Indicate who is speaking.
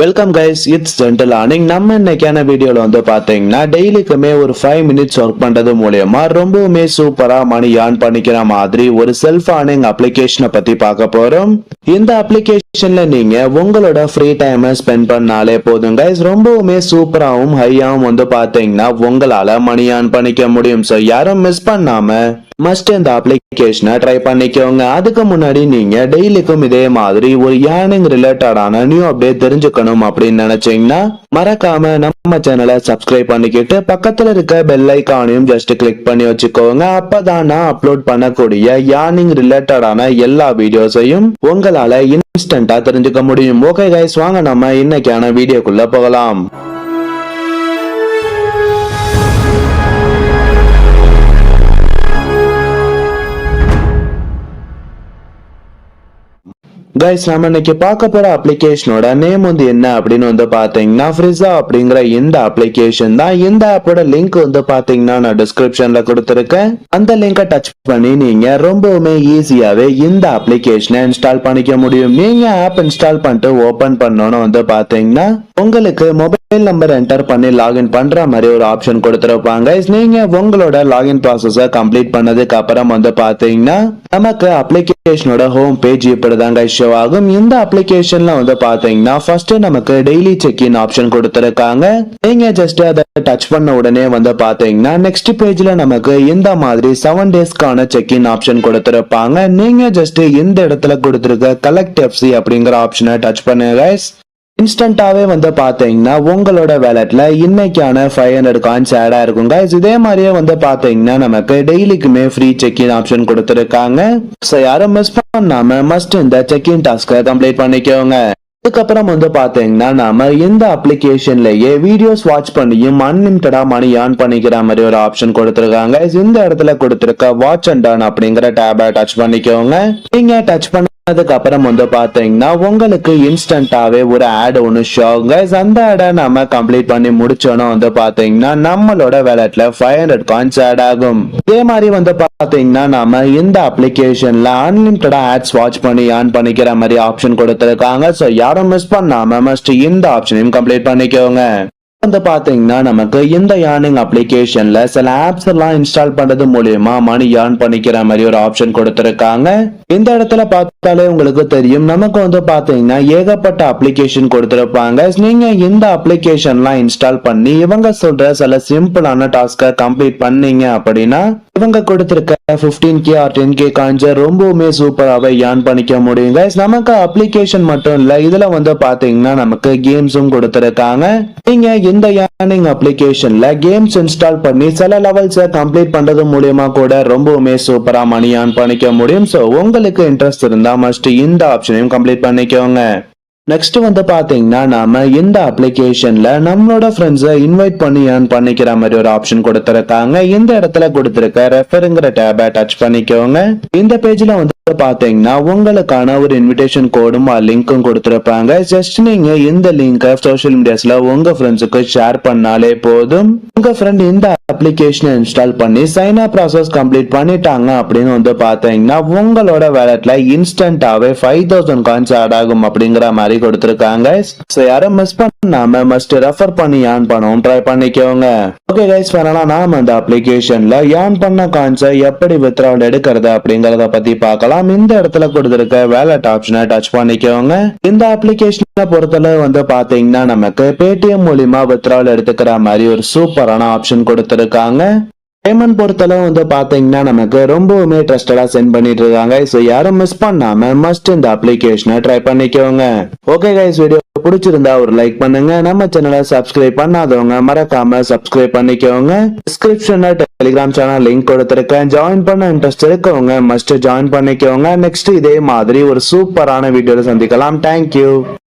Speaker 1: Welcome guys, it's gentle earning. நம்ம இன்னைக்கான வீடியோல வந்து பாத்தீங்கன்னா டெய்லிக்குமே ஒரு 5 மினிட்ஸ் ஒர்க் பண்றது மூலமா ரொம்பவுமே சூப்பரா மணி ஏர்ன் பண்ணிக்கிற மாதிரி ஒரு செல்ஃப் ஆர்னிங் அப்ளிகேஷனை பத்தி பார்க்க போறோம். இந்த அப்ளிகேஷன்ல நீங்க உங்களோட ஃப்ரீ டைமை ஸ்பெண்ட் பண்ணாலே போதும் கைஸ், ரொம்பவுமே சூப்பராகவும் ஹையாவும் வந்து பாத்தீங்கன்னா உங்களால மணி ஏர்ன் பண்ணிக்க முடியும். ஸோ யாரும் மிஸ் பண்ணாம மஸ்ட் இந்த அப்ளிகேஷனை ட்ரை பண்ணிக்கோங்க. அதுக்கு முன்னாடி நீங்க டெய்லிக்கும் இதே மாதிரி ஒரு ஏர்னிங் ரிலேட்டடான நியூ அப்டேட் தெரிஞ்சுக்கணும் அப்படின்னு நினைச்சீங்கன்னா மறக்காம நம்ம சேனலை சப்ஸ்கிரைப் பண்ணிக்கிட்டு பக்கத்துல இருக்க பெல் ஐகானையும் ஜஸ்ட் கிளிக் பண்ணி வச்சுக்கோங்க. அப்பதான் நான் அப்லோட் பண்ணக்கூடிய ஏர்னிங் ரிலேட்டடான எல்லா வீடியோஸையும் உங்களால இன்ஸ்டன்டா தெரிஞ்சுக்க முடியும். ஓகே கைஸ், வாங்க நம்ம இன்னைக்கான வீடியோக்குள்ள போகலாம். கைஸ், நம்ம இன்னைக்கு பார்க்க போற அப்ளிகேஷனோட நேம் வந்து என்ன அப்படின்னு வந்து பாத்தீங்கன்னா ஃப்ரிஸா அப்படிங்கிற இந்த அப்ளிகேஷன் தான். இந்த ஆப்போட லிங்க் வந்து பாத்தீங்கன்னா நான் டிஸ்கிரிப்ஷன்ல கொடுத்திருக்கேன். அந்த லிங்கை டச் பண்ணி நீங்க ரொம்பவுமே ஈஸியாவே இந்த அப்ளிகேஷனை இன்ஸ்டால் பண்ணிக்க முடியும். நீங்க ஆப் இன்ஸ்டால் பண்ணிட்டு ஓபன் பண்ணோன்னு வந்து பாத்தீங்கன்னா உங்களுக்கு மொபைல் நம்பர் என்டர் பண்ணி லாகின் பண்ற மாதிரி ஒரு ஆப்ஷன் கொடுத்திருப்பாங்க. நீங்க உங்களோட லாகின் ப்ராசஸ கம்ப்ளீட் பண்ணதுக்கு அப்புறம் வந்து பாத்தீங்கன்னா நமக்கு அப்ளிகேஷனோட ஹோம் பேஜ் இப்படிதாங்க ஷோ ஆகும். இந்த அப்ளிகேஷன்ல வந்து பாத்தீங்கன்னா ஃபர்ஸ்ட் நமக்கு டெய்லி செக் இன் ஆப்ஷன் கொடுத்திருக்காங்க. நீங்க ஜஸ்ட் அதை டச் பண்ண உடனே வந்து பாத்தீங்கன்னா நெக்ஸ்ட் பேஜ்ல நமக்கு இந்த மாதிரி 7 டேஸ்க்கான செக் இன் ஆப்ஷன் கொடுத்திருப்பாங்க. நீங்க ஜஸ்ட் இந்த இடத்துல கொடுத்திருக்க கலெக்ட் எஃப்சி அப்படிங்கிற ஆப்ஷனை டச் பண்ணுங்க. இன்ஸ்டன்டாவே வந்து பாத்தீங்கன்னா உங்களோட வேலட்ல இன்னைக்கான 500 காயின்ஸ் ஆட் ஆயிருக்கும் கைஸ். இதே மாதிரியே வந்து பாத்தீங்கன்னா நமக்கு டெய்லிக்குமே ஃப்ரீ செக் இன் ஆப்ஷன் கொடுத்திருக்காங்க. சோ யாரும் மிஸ் பண்ணாம மஸ்ட் இந்த செக் இன் டாஸ்கை கம்ப்ளீட் பண்ணிக்கோங்க. அதுக்கப்புறம் வந்து பாத்தீங்கன்னா நாம இந்த அப்ளிகேஷன்லயே வீடியோஸ் வாட்ச் பண்ணியும் அன்லிமிட்டடா மணி ஏர்ன் பண்ணிக்கிற மாதிரி ஒரு ஆப்ஷன் கொடுத்திருக்காங்க. இந்த இடத்துல கொடுத்திருக்க வாட்ச் அண்ட் ஏர்ன் அப்படிங்கிற டேபை டச் பண்ணிக்கோங்க. நீங்க டச் பண்ண அதுக்கு அப்புறம் வந்து பாத்தீங்கன்னா உங்களுக்கு இன்ஸ்டன்டாவே ஒரு ஆட் ஒன்னு ஷோ ஆகும். அந்த ஆடை நம்ம கம்ப்ளீட் பண்ணி முடிச்சோன்னா வந்து பாத்தீங்கன்னா நம்மளோட வேலட்ல 500 காயின்ஸ் ஆட் ஆகும். இதே மாதிரி வந்து பாத்தீங்கன்னா நாம இந்த அப்ளிகேஷன்ல அன்லிமிட்டடா ஆட்ஸ் வாட்ச் பண்ணி ஏர்ன் பண்ணிக்கிற மாதிரி ஆப்ஷன் கொடுத்திருக்காங்க. சோ யாரும் மிஸ் பண்ணாம மஸ்ட் இந்த ஆப்ஷனையும் கம்ப்ளீட் பண்ணிக்கோங்க. வந்து பாத்தீங்கன்னா நமக்கு இந்த ஏர்னிங் அப்ளிகேஷன்ல சில ஆப்ஸ் எல்லாம் இன்ஸ்டால் பண்றது மூலியமா மணி ஏர்ன் பண்ணிக்கிற மாதிரி ஒரு ஆப்ஷன் கொடுத்திருக்காங்க. இந்த இடத்துல பார்த்தாலே உங்களுக்கு தெரியும் நமக்கு வந்து பாத்தீங்கன்னா ஏகப்பட்ட அப்ளிகேஷன் கொடுத்திருப்பாங்க. நீங்க இந்த அப்ளிகேஷன்லாம் இன்ஸ்டால் பண்ணி இவங்க சொல்ற சில சிம்பிளான டாஸ்கை கம்ப்ளீட் பண்ணீங்க அப்படின்னா இவங்க கொடுத்திருக்க 15k or 10k காயின்ஸ் ரொம்பவுமே சூப்பராகவே ஏர்ன் பண்ணிக்க முடியும் கைஸ். நமக்கு அப்ளிகேஷன் மட்டும் இல்ல, இதுல வந்து பாத்தீங்கன்னா நமக்கு கேம்ஸும் கொடுத்திருக்காங்க. நீங்க இந்த ஏர்னிங் அப்ளிகேஷன்ல கேம்ஸ் இன்ஸ்டால் பண்ணி சில லெவல்ஸை கம்ப்ளீட் பண்றது மூலியமா கூட ரொம்பவுமே சூப்பரா மணி ஏர்ன் பண்ணிக்க முடியும். சோ உங்களுக்கு இன்ட்ரெஸ்ட் இருந்தா மஸ்ட் இந்த ஆப்ஷனையும் கம்ப்ளீட் பண்ணிக்கோங்க. நெக்ஸ்ட் வந்து பாத்தீங்கன்னா நாம இந்த அப்ளிகேஷன்ல நம்மளோட ஃப்ரெண்ட்ஸை இன்வைட் பண்ணி ஏர்ன் பண்ணிக்கிற மாதிரி ஒரு ஆப்ஷன் கொடுத்திருக்காங்க. இந்த இடத்துல கொடுத்திருக்க ரெஃபருங்கிற டேபை டச் பண்ணிக்கோங்க. இந்த பேஜ்ல வந்து பாத்தீங்கன்னா உங்களுக்கான ஒரு இன்விடேஷன் கோடும் லிங்க்கும் கொடுத்திருப்பாங்க. ஜஸ்ட் நீங்க இந்த லிங்கை சோஷியல் மீடியாஸ்ல உங்க ஃப்ரெண்ட்ஸுக்கு ஷேர் பண்ணாலே போதும். உங்க ஃப்ரெண்ட் இந்த அப்ளிகேஷனை இன்ஸ்டால் பண்ணி சைன் அப் ப்ராசஸ் கம்ப்ளீட் பண்ணிட்டாங்க அப்படின்னு வந்து பாத்தீங்கன்னா உங்களோட வேலட்ல இன்ஸ்டன்டாவே 5000 காயின்ஸ் ஆட் ஆகும் அப்படிங்கிற மாதிரி கொடுத்திருக்காங்க. சோ யாரும் மிஸ் பண்ணாம மஸ்ட் ரெஃபர் பண்ணி ஏர்ன் பண்ணவும் ட்ரை பண்ணிக்கோங்க. ஓகே கைஸ், ஃபைனலா நாம இந்த அப்ளிகேஷன்ல ஏர்ன் பண்ண காயின்ஸை எப்படி வித்ட்ராவல் எடுக்கிறது அப்படிங்கறத பத்தி பார்க்கலாம். இந்த இடத்துல கொடுத்திருக்க வேலட் ஆப்ஷனை டச் பண்ணிக்கோங்க. இந்த அப்ளிகேஷனை பொறுத்தளவு வந்து பாத்தீங்கன்னா நமக்கு பேடிஎம் மூலியமா வித்ட்ராவல் எடுத்துக்கிற மாதிரி ஒரு சூப்பரான ஆப்ஷன் கொடுத்திருக்காங்க. பேமெண்ட் பொறுத்தளவு வந்து பாத்தீங்கன்னா நமக்கு ரொம்பவுமே ட்ரஸ்டடா சென்ட் பண்ணிட்டு இருக்காங்க. சோ யாரும் மிஸ் பண்ணாம மஸ்ட் இந்த அப்ளிகேஷனை ட்ரை பண்ணிக்கோங்க. ஓகே கைஸ், வீடியோ பிடிச்சிருந்தா ஒரு லைக் பண்ணுங்க. நம்ம சேனலை சப்ஸ்கிரைப் பண்ணாதவங்க மறக்காம சப்ஸ்கிரைப் பண்ணிக்கோங்க. டிஸ்கிரிப்ஷன்ல டெலிகிராம் சேனல் லிங்க் கொடுத்திருக்கேன். ஜாயின் பண்ண இன்ட்ரெஸ்ட் இருக்கவங்க மஸ்ட் ஜாயின் பண்ணிக்கோங்க. நெக்ஸ்ட் இதே மாதிரி ஒரு சூப்பரான வீடியோல சந்திக்கலாம். தேங்க்யூ.